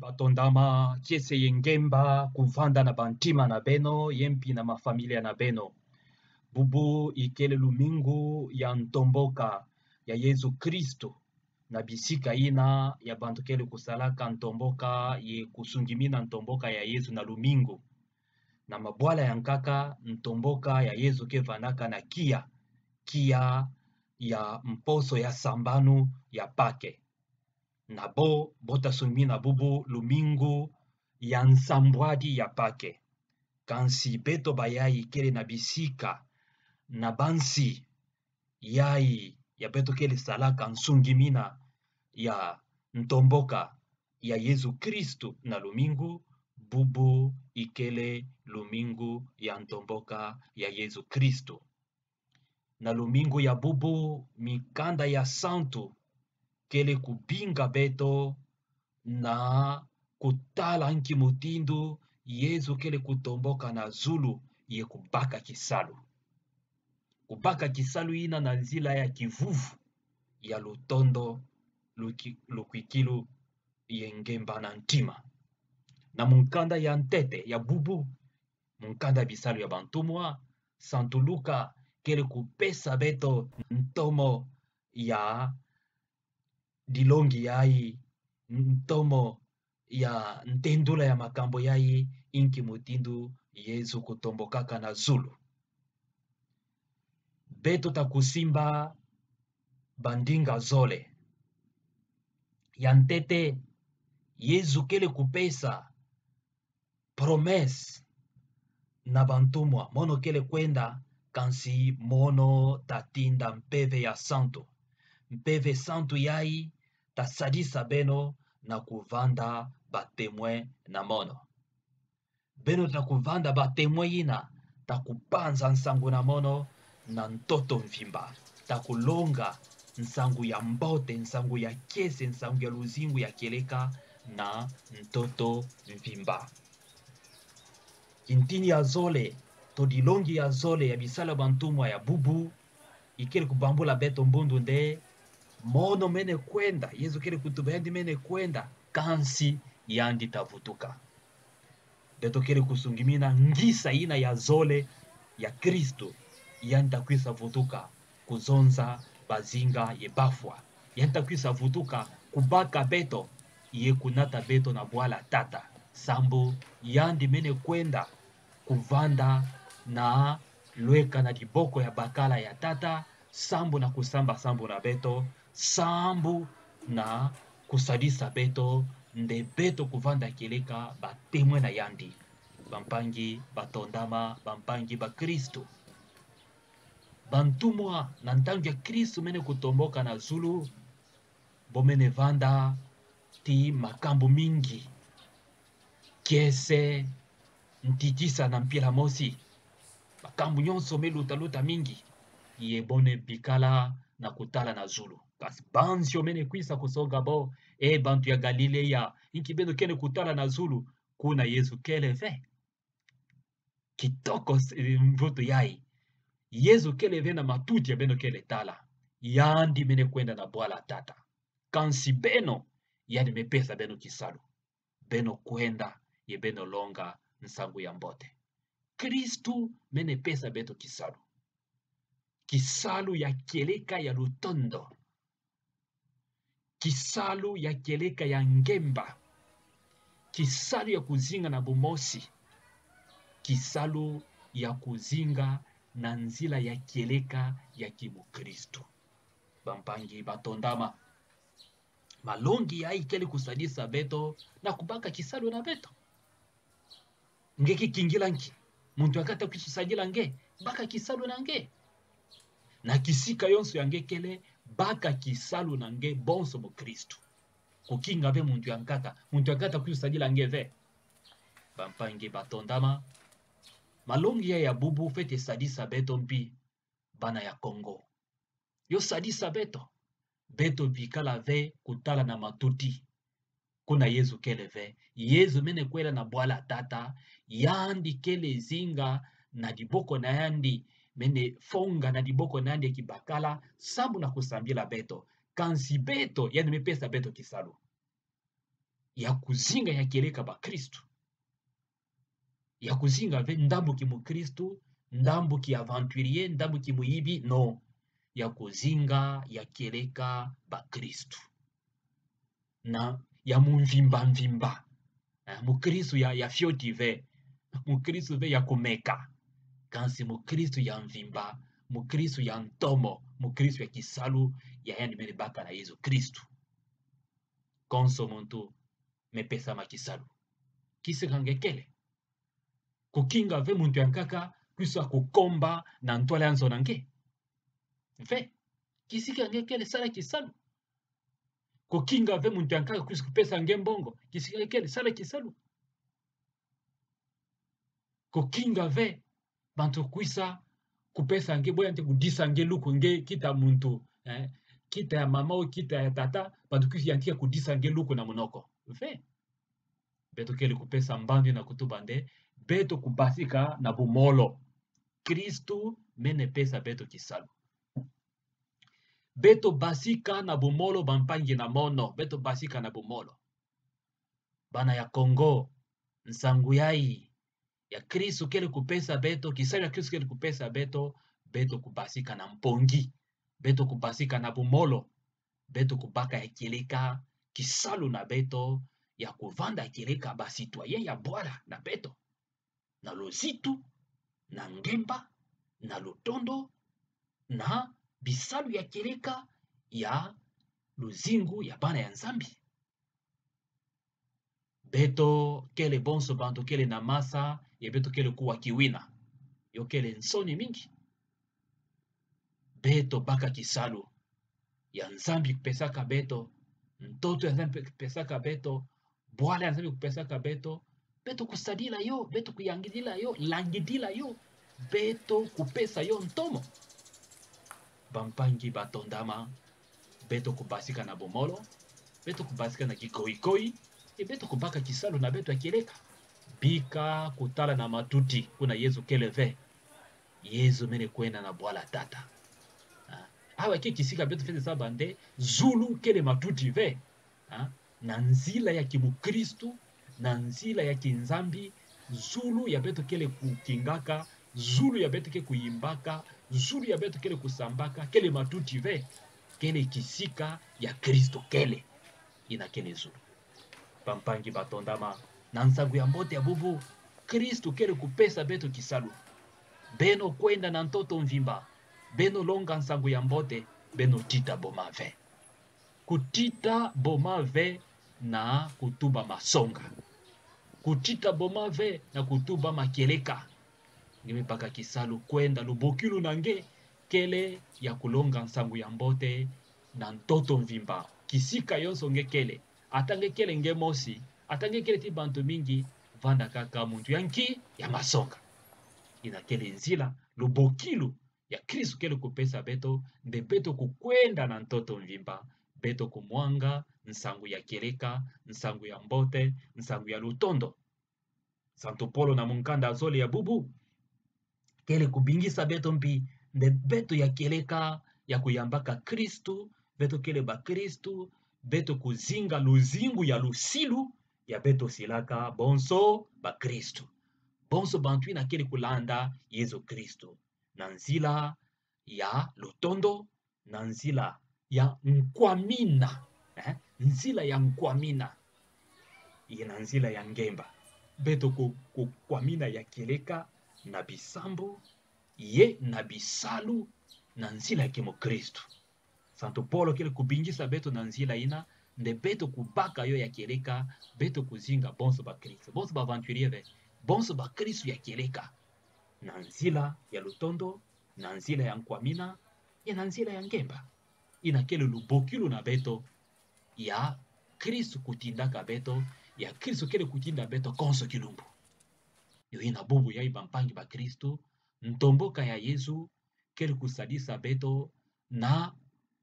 Batondama kiese yengemba kuvanda na bantima na beno yempi na mafamilia na beno. Bubu ikele lumingu ya ntomboka ya Yesu Kristo na bisika ina ya bantu kele kusalaka ntomboka ye kusungimina ntomboka ya Yesu na lumingu. Na mabwala ya nkaka ntomboka ya Yesu kevanaka na kia ya mposo ya sambanu ya pake. Na bo botasungimina bubu lumingu ya nsambwadi ya pake. Kansi beto bayai kele na bisika na bansi yai ya beto kele salaka nsungimina ya ntomboka ya Yesu Kristu na lumingu bubu ikele lumingu ya ntomboka ya Yesu Kristu. Na lumingu ya bubu mikanda ya santu kele kubinga beto na kutala nki mutindu Yesu kele kutomboka na zulu ye kubaka kisalu. Kubaka kisalu ina na nzila ya kivuvu ya lutondo lukwikilu yengemba na ntima. Na munkanda ya ntete ya bubu, munkanda bisalu ya bantumwa, santuluka kele kupesa beto ntomo ya dilongi yai, ntomo ya ntendula ya makambo yai, inki mutindu Yesu kutombokaka na zulu. Beto takusimba bandinga zole. Ya ntete Yesu kele kupesa promes na bantumwa mono kele kwenda kansi mono tatinda mpeve ya santu. Mpeve santu yai tasadisa beno na kuvanda batemwe na mono. Beno takuvanda batemwe ina takupanza nsangu na mono na ntoto mvimba. Takulonga nsangu ya mbote, nsangu ya kese, nsangu ya luzingu ya keleka na ntoto mvimba. Kintini ya zole, todilongi ya zole ya bisala bantumwa ya bubu, ikele kubambula beto mbundu nde, mono mene kwenda, Yesu kele kutubendi mene kwenda, kansi yandi tavutuka. Beto kele kusungimina ngisa ina ya zole ya Kristo, yanda kwisa vutuka, kuzonza bazinga ye bafwa. Yanda kwisa vutuka, kubaka beto, ye kunata beto na bwala tata. Sambu yandi mene kwenda, kuvanda na lweka na diboko ya bakala ya tata, sambu na kusamba sambu na beto, sambu na kusadisa beto, nde beto kuvanda keleka batemwe na yandi. Bampangi batondama, bampangi ba Kristo. Bantumwa na ntangu ya Kristo mene kutomboka na zulu, bomene vanda ti makambu mingi. Kiese, ntitisa na mpila mosi. Makambu nyonso meluta mingi. Ye bone bikala na kutala na zulu. Kasi bansi omene kwisa kusonga bo, bantu ya Galilea, inki beno kene kutala na zulu, kuna Yesu kele ve. Kitoko mvuto yai. Yesu kele ve na matuti ya beno kele tala. Yandi mene kwenda na bwala tata. Kansi beno, yandi mepesa beno kisalu. Beno kwenda, ye beno longa nsangu ya mbote. Kristu mene pesa beto kisalu. Kisalu ya keleka ya lutondo. Kisalu ya keleka ya ngemba. Kisalu ya kuzinga na bumosi. Kisalu ya kuzinga na nzila ya keleka ya kimu Kristu. Bampangi batondama. Malongi ya ikele kusadisa beto na kubaka kisalu na beto. Ngeki kingila nki. Muntu akata kususajila nge. Baka kisalu na nge. Na kisika yonso ya ngekele. Baka kisalu na nge bonso mu Kristu. Kukinga ve muntu yankata. Muntu akata kususajila nge ve. Bampangi batondama. Malongi ya bubu fete sadisa beto mpi. Bana ya Kongo. Yo sadisa beto. Beto bikala ve kutala na matuti. Kuna Yesu kele ve. Yesu mene kwela na bwala tata. Yandi kele zinga na diboko na yandi. Mene fonga na diboko na yandi kibakala. Sabu na kusambila beto. Kansi beto yani mepesa beto kisalu. ya kuzinga ya keleka ba Kristu, ya kuzinga ve ndambu ki mu Kristu, ndambu ki aventurier, ndambu ki muibi, no, ya kuzinga ya keleka ba Kristu na ya mumvimba mu Kristu ya fioti ve, mu Kristu ve ya kumeka, kansi mu Kristu ya mvimba, mu Kristu ya ntomo, mu Kristu ya kisalu ya yani mene baka na Yesu Kristu. Konso muntu mepesa makisalu kisikangekele kukinga ve muntu yankaka kwiso akukomba na ntwale anzo nange ve kisikangekele sala kisalu kukinga ve muntu yankaka kwiso kupesa nge mbongo kisikangekele sala kisalu kukinga ve bantu kwisa kupesa nge boya nte kudisa nge luku nge kita muntu kita ya mama o kita ya tata bantu kwisa yantika kudisa nge luku na munoko ve beto kele kupesa mbandi na kutubande beto kubasika na bumolo Kristu mene pesa beto kisalu beto basika na bumolo bampangi na mono beto basika na bumolo bana ya Kongo nsangu yai ya Kristu kele kupesa beto kisalu ya Kristu kele kupesa beto beto kubasika na mpongi beto kubasika na bumolo beto kubaka ya kilika kisalu na beto ya kuvanda kilika basitwaye ya bwala na beto na luzitu na ngemba na lutondo na bisalu ya kilika ya luzingu ya bana ya nzambi beto kele bonso bantu kele na masa ya beto kele kuwa kiwina yo kele nsoni mingi beto baka kisalu ya nzambi kupesaka beto ntoto ya nzambi kupesaka beto bwala ya nzambi kupesaka beto beto kusadila yo beto kuyangidila yo langidila yo beto kupesa yo ntomo bampangi batondama beto kubasika na bomolo beto kubasika na kikoikoi beto kubaka kisalu na beto akileka bika kutala na matuti kuna Yesu keleve Yesu mene kwenda na bwala tata awa ke kisika beto fete sabande zulu kele matuti ve na nzila ya kimukristu na nzila ya kinzambi zulu ya beto kele kukingaka zulu ya beto ke kuyimbaka zulu ya beto kele kusambaka kele matuti ve kele kisika ya Kristo kele ina kele zulu pampangi batondama na nsangu ya mbote ya bubu Kristo kele kupesa beto kisalu beno kwenda na ntoto mvimba beno longa nsangu ya mbote beno tita bomave kutita bomave na kutuba masonga kutita bomave na kutuba makeleka ngimi paka kisalu kwenda lubokilu nange kele ya kulonga nsangu ya mbote na ntoto mvimba kisika yonso nge kele atange kele nge mosi atange kele ti bantu mingi vanda kaka muntu yanki ya masonga ina kele nzila lubokilu ya Kristu kele kupesa beto nde beto kukwenda na ntoto mvimba beto kumwanga nsangu ya keleka nsangu ya mbote nsangu ya lutondo Santo Polo na munkanda azole ya bubu kele kubingisa beto mpi nde beto ya keleka ya kuyambaka Kristu beto kele ba Kristu beto kuzinga luzingu ya lusilu ya beto silaka bonso ba Kristu bonso bantu na kele kulanda Yesu Kristu na nzila ya lutondo na nzila ya nkwamina nzila ya nkwamina ina nzila ya ngemba beto kukwamina ya keleka na bisambo ye na bisalu na nzila ya kimo Kristu Santo Polo kele kubingisa beto na nzila ina nde beto kubaka yo ya keleka beto kuzinga bonso ba Kristu bonso ba aventurier ve bonso ba Kristu ya keleka na nzila ya lutondo na nzila ya nkwamina ya na nzila ya ngemba ina kele lubokilu na beto ya Kristu kutindaka beto ya Kristu kele kutinda beto konso kilumbu yo ina bubu ya ibampangi ba Kristu ntomboka ya Yesu kele kusadisa beto na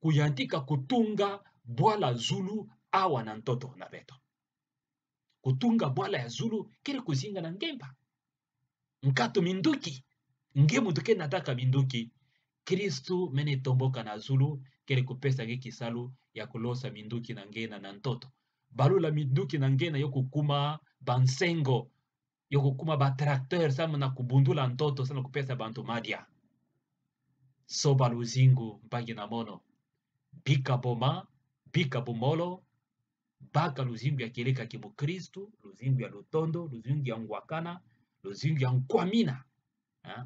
kuyantika kutunga bwala zulu awa na ntoto na beto kutunga bwala ya zulu kele kuzinga na ngemba nkato minduki nge muntu ke nataka minduki Kristu mene tomboka na zulu kele kupesa nge kisalu ya kulosa minduki na ngena na ntoto balula miduki na ngena yokukuma bansengo, yokukuma batrakteur sama na kubundula ntoto sana kupesa bantu madia. Soba luzingu mpangi na mono. Bika boma, bika bumolo, baka luzingu ya keleka kimu Kristu, luzingu ya lutondo, luzingu ya ngwakana, luzingu ya nkwamina.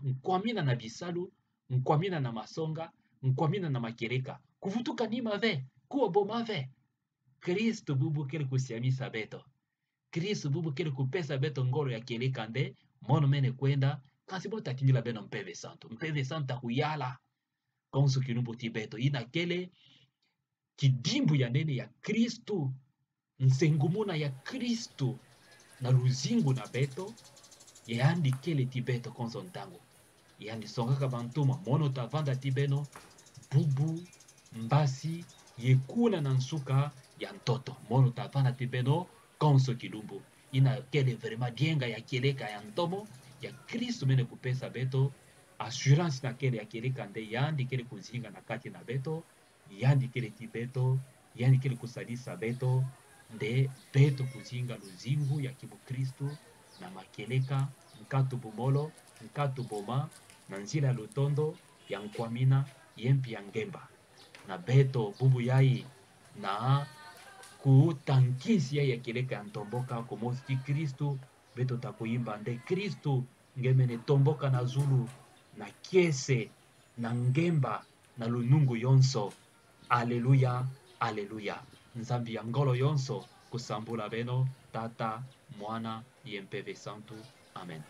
Nkwamina na bisalu, nkwamina na masonga, nkwamina na makeleka. Kuvutuka ni mave, kuwa bomave. Kristu bubu kele kusiamisa beto. Kristu bubu kele kupesa beto ngolo ya keleka nde, mono mene kwenda, kasi bota kinjila beno mpeve santo. Mpeve santa huyala. Konsu kinumbu tibeto. Ina kele kidimbu ya nene ya Kristu. Nsengumuna ya Kristu. Na luzingu na beto. Yandi kele tibeto konso ntango. Yandi songaka bantuma. Mono tavanda tibeno. Bubu, mbasi, yekuna na nsuka ya ntoto. Mono tavanda tibeno konso kidumbu. Ina kele vrema dienga ya keleka ya ntomo. Ya Kristu mene kupesa beto. Assurance na kele ya keleka nde yandi kele kuzinga na kati na beto. Yandi kele tibeto. Yandi kele kusalisa beto. Nde beto kuzinga luzingu ya kibu Kristu. Na makeleka, nkatu bumolo, nkatu boma, na nzila lutondo, ya nkwamina, yempi ya ngemba. Na beto bubu yai, na kutankisi ya keleka ya ntomboka, kumosti Kristu, beto takuimba nde Kristu, ngemene tomboka na zulu, na kiese, na ngemba, na lunungu yonso. Aleluya, aleluya. Nzambi ya ngolo yonso, kusambula beno, tata, mwana, yempeve santu. Amen.